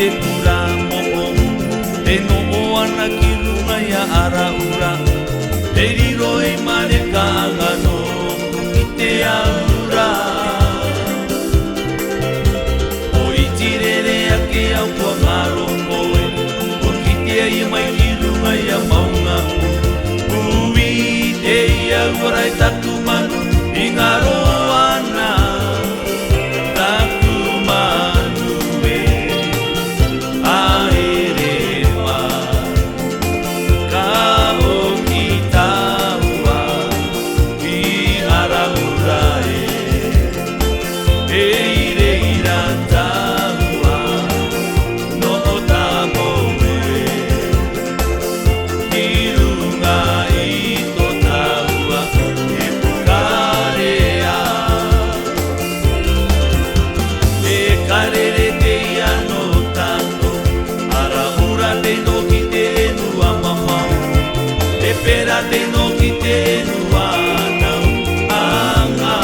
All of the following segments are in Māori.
te pura mo'ong te no'o ana ki runga ia araura te riro e mare ka angano ki te aura o itirere ake au kua ngaro koe o ki te ai mai ki runga ia maunga ui te ia uarai taku manu i ngaro ana taku manu e aerema ka o ki taua i araura e ire ira taua no o tamo e ki runga i to taua e pukarea e karere te ia no tato araura te no ki te enua mamau e pera te no ki te enua anau anga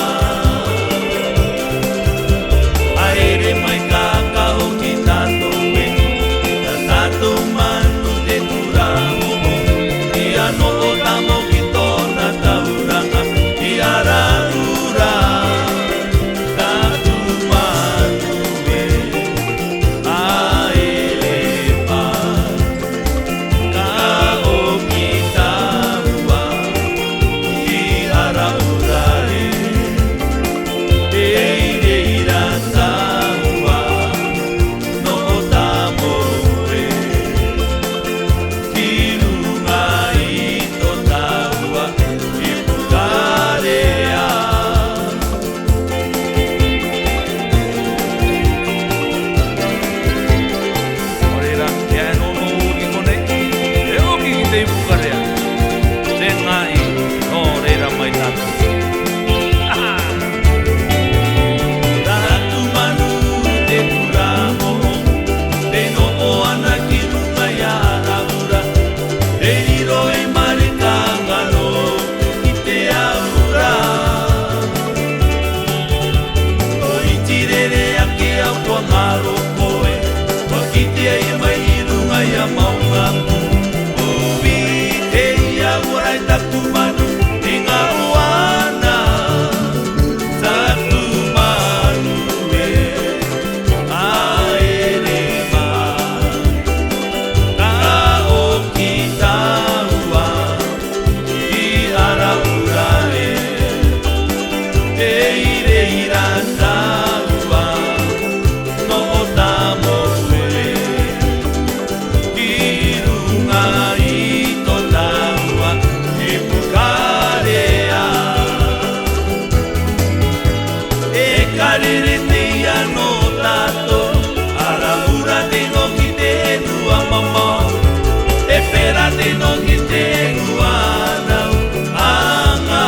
aere mai ka o ki tato e ta tato manu te kuramo i ano o tamo ki tona tauranga i araura tatu manu e aerema ka o ki taua i araura e ire ira taua no o tamo e ki runga i to taua i pukarea Orera, e ai no uki kone, e uki ki te pukarea te ngai no reira mai tatu Tatu manu te kuramo te no o ana ki runga ia araura te riro e mare ka ngano ki te aura o itirere ake au kua ngaro koe wa ki te ai mai i runga ia maunga ui te ia uarai taku manu i ngaro ana taku manu e aerema ka o ki taua i araura e ire ira taua no o tamo e ki runga i to taua i pukarea e karere te ia no tato araura te no ki te enua mamau e pera te no ki te enua anau anga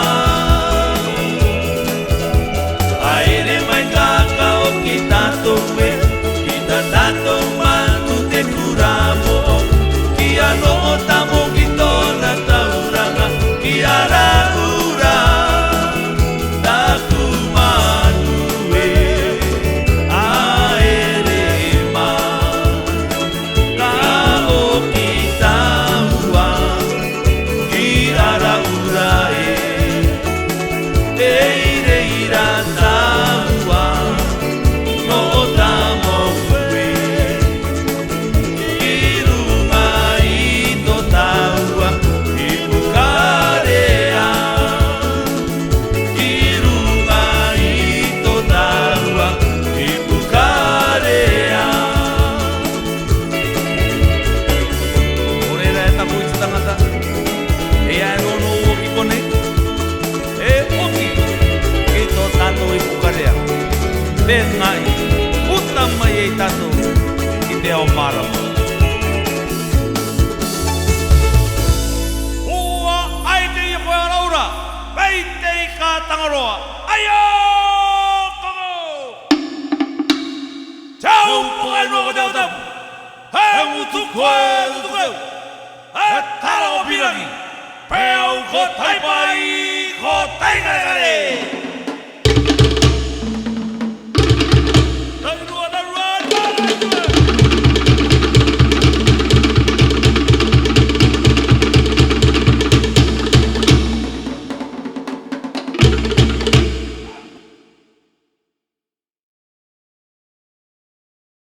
aere mai ka o ki tato e ki ta tato manu te kuramo ki ano o tamo ki tona tauranga ki araura taku manu e aerema ka o ki taua ki araura e ire ira taua no o tamo e ki runga i to taua i pukarea ki runga i to taua i pukarea Orera e tapu i te tangata e ai nono oki kone e oki ki to tato i pukarea te ngai puta mai e tato ki te ao marama Ua ai te i koe araura pei te i ka tangaroa aio kongo Tau pokai nuko tau tau he utu koe utu koe he tala o piraki pe au ko taipai ko taikare